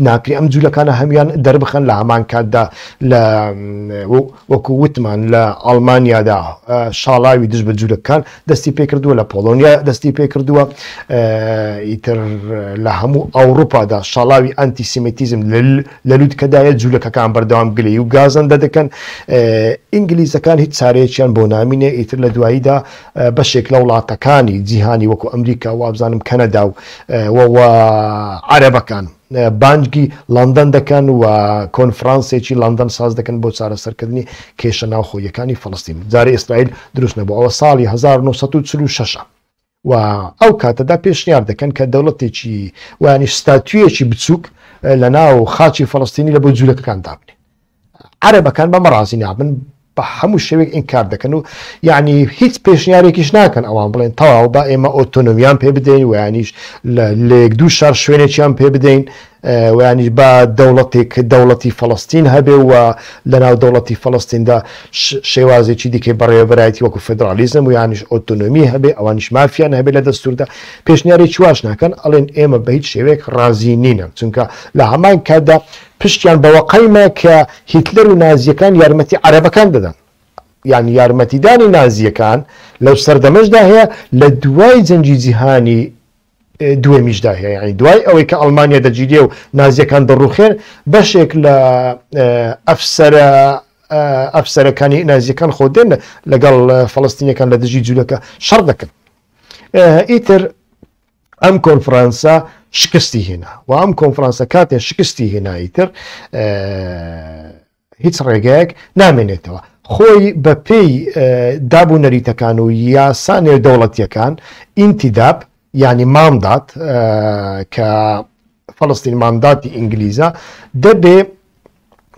ناکری ئەم جوولەکانە هەمیان دەربخەن لە هەمان کاتدا لە وەکو وتمان لە ئەڵمانیادا شاڵاوی دژ بە جوولەکان دەستی پێ کردووە، لە پۆلۆنیا دەستی پێ کردووە، ئیتر لە هەموو ئەوروپادا شاڵاوی ئەنتیسیمەتیزم لە لووتکەدایە جوولەکەکان بەردەوام گلەی و گازەندە دەکەن. ئینگلیزەکان هیچ چارەیەکیان بۆ نامینێ. ئیتر لە دواییدا بەشێک لە وڵاتەکانی جیهانی وەکو ئەمریکا و وابزانم کەنەدا و عەرەبەکان بانگی لەندەن دەکەن و کۆنفرانسێکی لەندەن ساز دەکەن بۆ چارەسەرکردنی کێشە ناوخۆیەکانی فەڵەستین. جارێ ئیسرائیل دروست نەبوو، ئەوە ساڵی 1946 و ئەو کاتەدا پێشنیار دەکەن کە دەوڵەتێکی وانی ستاتویەکی بچووک لە ناو خاچی فەڵەستینی لە بۆ جوولەکەکان دابنێ. عەرەبەکان بەمە ڕازی نابن، بە هەموو شێوێک ئینکار دەکەن و یعنی هیچ پێشنیارێکیش ناکەن ئەوان بڵێن تەواو بە ئێمە ئۆتۆنۆمیان پێ بدەین و یانیش لێک دوو شار شوێنێکیان پێ بدەین و یانیش بە دەوڵەتێک دەوڵەتی فەڵەستین هەبێ و لە ناو دەوڵەتی فەڵەستیندا شێوازێکی دیکەی بەڕێوەبەرایەتی وەکو فێدرالیزم و یانیش ئۆتۆنۆمی هەبێ، ئەوانیش مافیان هەبێ لە دەستوردا. پێشنیارێکی واش ناکەن، ئەڵێن ئێمە بە هیچ شێوەیەک ڕازی نینە، چونکە لە هەمان کاتدا پشتیان بەوە قەیمە کە هیتلەر و نازیەکان یارمەتی عەرەبەکان دەدەن، یعنی یارمەتیدانی نازیەکان لەو سەردەمەشدا هەیە لە دوای جەنگی جیهانی دوێمیشدا هەیە، یعنی دوای ئەوەی کە ئەڵمانیا دەگیرێ و نازیەکان دەڕوخێن بەشێک لە ئەفسەرەکانی نازیەکان خۆ دێن لەگەڵ فەڵەستینیەکان لە دژی جوولەکە شەڕ دەکەن. ئیتر ئەم کۆنفرانسە شکستی هێنا و ئەم کۆنفرانسە کاتێ شکستی هێنا ئیتر هیچ ڕێگەیەک نامێنێتەوە. خۆی بە پێی دابوو نەریتەکان و یاسانێ دەوڵەتیەکان ئینتیداب ینی مامدات کە فەڵەستین مامداتی ئینگلیزە دەبێ،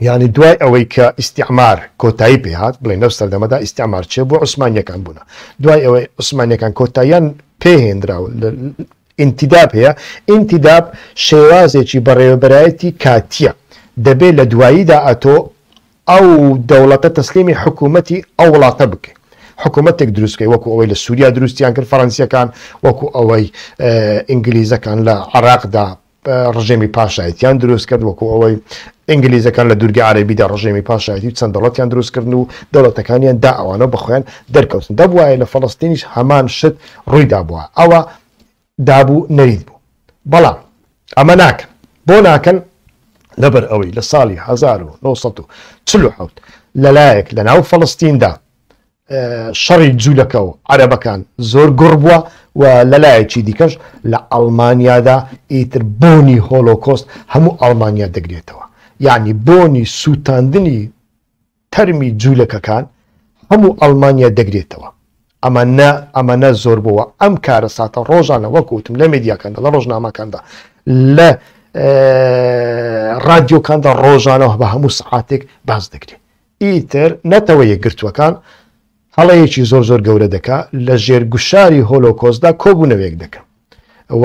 ینی دوای ئەوەی کە ئیستیعمار کۆتایی پێهات بڵێن لەو سەردەمەدا ئیستیعمار چێ بۆ عوسمانیەکان بوونە، دوای ئەوەی عوسمانیەکان کۆتاییان پێهێنراوە ئینتیداب هەیە. ئینتیداب شێوازێکی بەڕێوەبەرایەتی کاتیە، دەبێت لە دواییدا ئەتۆ ئەو دەوڵەتە تەسلیمی حکوومەتی ئەو وڵاتە بکەیت، حکوومەتێک دروستکەی وەکو ئەوەی لە سووریا دروستیان کرد فەڕەنسیەکان، وەکو ئەوەی ئینگلیزەکان لە عێراقدا ڕژێمی پاشایەتیان دروست کرد، وەکو ئەوەی ئینگلیزەکان لە دوورگە عەرەبیدا ڕژێمی پاشایەتی و چەند دەوڵەتیان دروستکردن و دەوڵەتەکانیان دا ئەوانە بەخۆیان دەرکەوتن. دەبوایە لە فەڵەستینیش هەمان شت ڕوویدا بووە، ئەوە دابوو نەرید بوو. بەڵام ئەمە ناکەن، بۆ ناکەن؟ لەبەر ئەوەی لە ساڵی 1940 لەلایەک لە ناو فەڵەستیندا شەڕی جوولەکە و عەرەبەکان زۆر گوڕ بووە و لەلایەکی دیکەش لە ئەڵمانیادا ئیتر بۆنی هۆلۆکۆست هەموو ئەڵمانیا دەگرێتەوە، یعنی بۆنی سووتاندنی تەرمی جوولەکەکان هەموو ئەڵمانیا دەگرێتەوە. ئەمەنە زۆر بووە ئەم کارە ساتە ڕۆژانە وەکوتم لە مێدیاکاندا لە ڕۆژنامەکاندا لە رادیۆکاندا ڕۆژانەوە بە هەموو سعاتێک باز دەکرێت. ئیتر نەتەوە یەکگرتووەکان هەڵەیەکی زۆر گەورە دەکا لە ژێرگوشاری هۆلۆکۆستدا کۆبوونەوەیەک دەکەن و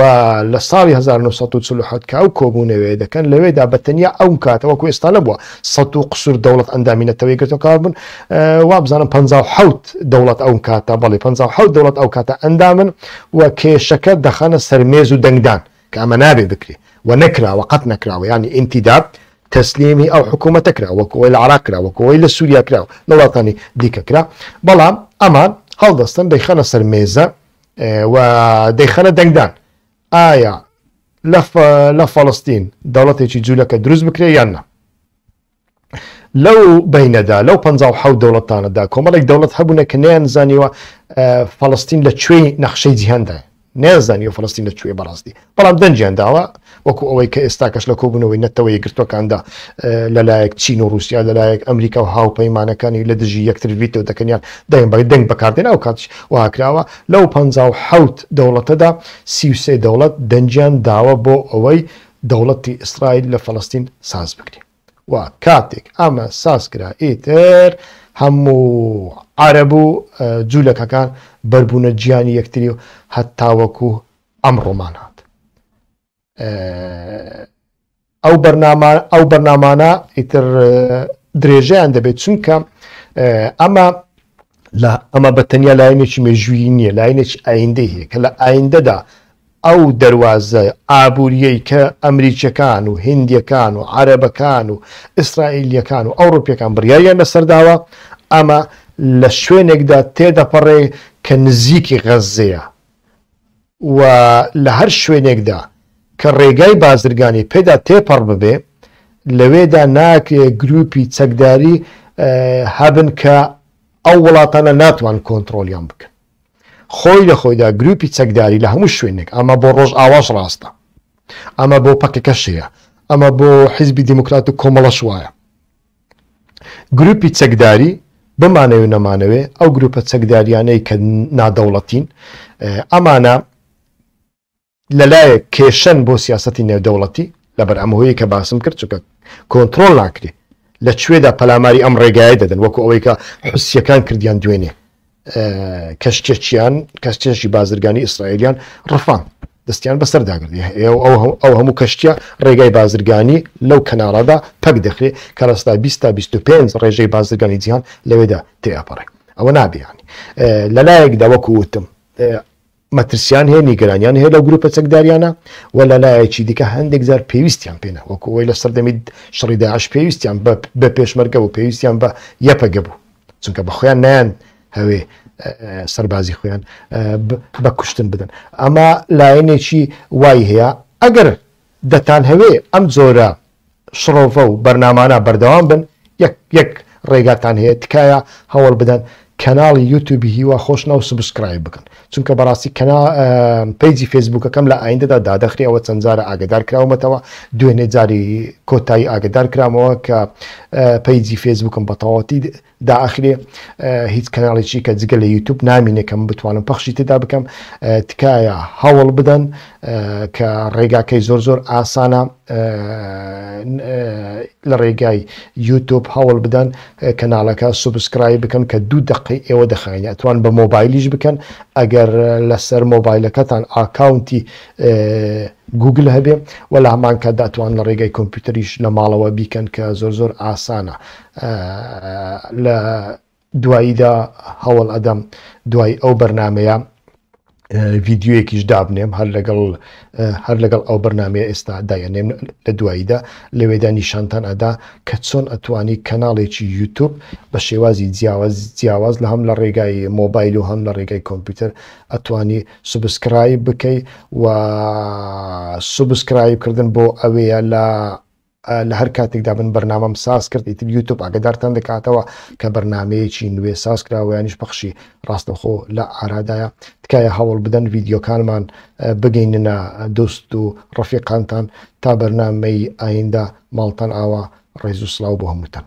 لە ساڵی 1940 کە ئەو کۆبوونەوەی دەکەن لەوێدا بەتەنیا ئەو کاتەوەکو ئێستا نەبووە 100 قسوور دەوڵەت ئەندامینەتەوەی گرتوکار بوون، وابزانم 57 دەوڵەت ئەو کاتە بەڵێ 57 دەوڵەت ئەو کاتە ئەندامن و کێشەکە دەخەنە سەرمێز و دەنگدان کە ئەمە نابێ بکرێ و نەکراوە قەت نەکراوە، ینی ئینتیداب تەسلیمی ئەو حکوومەتە کرا وەکەوەی لە عێراق کرا وەکەوەی لە سووریا کرا و لە وڵاتانی دیکە کرا. بەڵام ئەمان هەڵدەستن دەیخەنە سەر مێزە و دەیخەنە دەنگدان ئایا لە فەڵەستین دەوڵەتێکی جوولەکە دروست بکرێ یان نا. لەو بینەدا لەو 57 دەوڵەتانەدا کۆمەڵێک دەوڵەت هەبوونە کە نەیانزانیوە فەڵەستین لە کوێی نەخشەی جیهاندا نێزانانی و فلسطین لە کوێ بەڕاستی بەڵام دەنجیان داوە وەکو ئەوەی کە ئێستا کەش لە کۆبوونەوەی نەتەوەی یەکگرتوەکاندا لەلایەک چین و رووسیا لەلایەک ئەمریکا و هاوپەیمانەکانی لە دژی یەکتر بیتەوە دەکەنیان دەنگ دەنگ بەکاردێن ئەو کاتش واکراوە لەو 57 دەوڵەتەدا 33 دەوڵەت دەنجیان داوە بۆ ئەوەی دەوڵەتی ئیسرائیل لە فەڵەستین ساز بکرێ و کاتێک ئەمە سازکرا ئیتر هەموو عەرەب و جوولەکەکان بەربوونە گیانی یەکتری و هەتاوەکو ئەمڕۆمان هات. ئەو بەرنامانە ئیتر درێژەیان دەبێت چونکە ئەمە بەتەنیا لایەنێکی مێژوویی نییە لایەنێکی ئایندەی هەیە کە لە ئایندەدا ئەو دەواازە ئابوووریەی کە ئەمریکیەکان و هندیەکان و عەرەبەکان و ئیسرائیلیەکان و ئەوڕۆپیەکان بڕیاریان لەسەرداوە ئەمە لە شوێنێکدا تێدەپەڕێ کە نزیکی غەزەیە و لە هەر شوێنێکدا کە ڕێگای بازرگانی پێدا تێپەڕ ببێ لەوێدا ناکرێ گروپی چەکداری هەبن کە ئەو وڵاتانە ناتوان کۆنتترۆلیان بکەن خۆی لە خۆیدا گروپی چەکداری لە هەموو شوێنێک ئەمە بۆ ڕۆژ ئاواش ڕاستە ئەمە بۆ پەکەکەشەیە ئەمە بۆ حیزبی دیموکرات و کۆمەڵەش وایە گروپی چەکداری بمانەوێ نەمانەوێ ئەو گروپە چەکداریانەی کە نادەوڵەتین ئەمانە لەلایەک کێشەن بۆ سیاسەتی نێودەوڵەتی لەبەر ئەمەهۆیە کە باسم کرد چونکە کۆنتترۆل ناکرێ لە کوێدا پەلاماری ئەم ڕێگایە دەدەن وەکو ئەوەی کە حوسیەکان کردیان دوێنێ کەشتێکی بازرگانی ئیسرائیلیان ڕفان دەستیان بەسەرداگردی ئەو هەموو کەشتە ڕێگای بازرگانی لەو کەناڵەدا پەک دەخرێت کە ڕستا 25 ڕێژەی بازرگانی جیهان لەوێدا تێپەڕێ ئەوە نابیانی لەلایەکدا وەکو وتم مەترسیان هەیە نیگەرانیان هەیە لەو گروپە چەکداریانە و لەلایەکی دیکە هەندێک زار پێویستیان پێێنە وەکو ئەوەی لە سەردەمی شەڕی داعش پێویستیان بە پێشمەرگە و پێویستیان بە یەپەگە بوو چونکە بە خۆیان نیان هەوێ سەربازی خۆیان بە کوشتن بدەن ئەمە لایەنێکی وای هەیە ئەگەر دەتان هەوێ ئەم جۆرە شڕۆڤە و بەرنامانە بەردەوام بن یەک ڕێگاتان هەیە تکایە هەوڵ بدەن کەناڵی یوتیوبی هیوا خۆشنە و سبسکرایب بکەن چونکە بەڕاستی پیجی فێسبوکەکەم لە ئایندەدا دادەخری ئەوە چەند جارە ئاگدار کراومەتەوە دوێنێ جاری کۆتایی ئاگدار کرامەوە کە پیجی فێسبوکم بە تەواوەتی داخرێ هیچ کەناڵێکی کە جگە لە یوتیوب نامینێکم بتوانم پەخشی تێدا بکەم تکایە هەوڵ بدەن کە ڕێگاکەی زۆر ئاسانە لە ڕێگای یوتیوب هەوڵ بدەن کەناڵەکە سوبسکرایب بکەن کە 2 دقی ئێوە دەخایە ئەتوان بە مۆبایلیش بکەن ئەگەر لەسەر مۆبایلەکەتان ئاکاونتی گوگل هەبێ و لە هەمان کات دەتوان لە ڕێگای کۆمپیوتەریش لە ماڵەوە بیکەن کە زۆر ئاسانە لە دواییدا هەوڵ ئەدەم دوای ئەو بەرنمەیە ڤیددیوەیەکیش دابنێم هەر لەگەڵ ئەو بەرنمەیە ئێستا دایەنێم لە دواییدا لەوێدا نیشانتان ئەدا کە چۆن ئەتوانی کەناڵێکی یوتیوب بە شێوازی جیاواز لە هەم لە ڕێگای مۆبایل و هەم لە ڕێگای کۆمپیوتەر ئەتوانی سوبسکرایب بکەیت و سوبسکرایبکردن بۆ ئەوەیە لە هەر کاتێکدا من بەرنامەم ساز کرد ئیتر یوتیوب ئاگدارتان دەکاتەوە کە بەرنمەیەکی نوێ سازکراوەیانیش پەخشی ڕاستەخۆ لە ئارادایە تکایە هەوڵ بدەن ڤیددیۆکانمان بگەینە دۆست و ڕەفیقانتان تا بەرنامەی ئایندا ماڵتان ئاوا ڕێز و سڵاو بۆ هەمووتان.